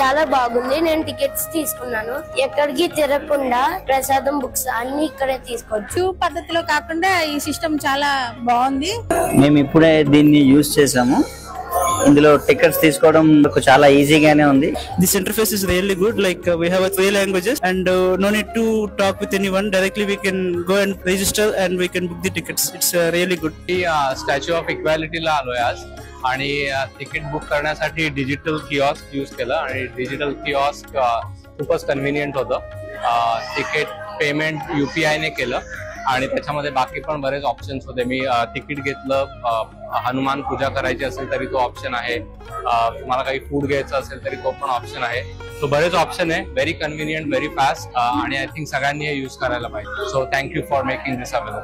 చాలా బాగుంది. నేను టికెట్స్ తీసుకున్నాను. ఎక్కడికి తిరగకుండా ప్రసాదం బుక్స్ అన్ని ఇక్కడే తీసుకోవచ్చు. పద్ధతిలో కాకుండా ఈ సిస్టమ్ చాలా బాగుంది. మేము ఇప్పుడే దీన్ని యూజ్ చేసాము. ఇందులో టికెట్స్ తీసుకోవడం చాలా ఈజీగానే ఉంది. This interface is really good. Like we have 3 languages and no need to talk with anyone. Directly we can go and register and we can book the tickets. It's really good. Statue of इक्वॅलिटीला आलोय आज आणि ticket book करण्यासाठी digital kiosk use केलं आणि digital kiosk खूपच convenient होतं. Ticket payment UPI ने केलं आणि त्याच्यामध्ये बाकी पण बरेच ऑप्शन्स होते. मी तिकीट घेतलं, हनुमान पूजा करायची असेल तरी तो ऑप्शन आहे, तुम्हाला काही फूड घ्यायचं असेल तरी तो पण ऑप्शन आहे. सो बरेच ऑप्शन आहे. व्हेरी कन्व्हिनियंट, व्हेरी फास्ट आणि आय थिंक सगळ्यांनी हे यूज करायला पाहिजे. So thank you for making this available.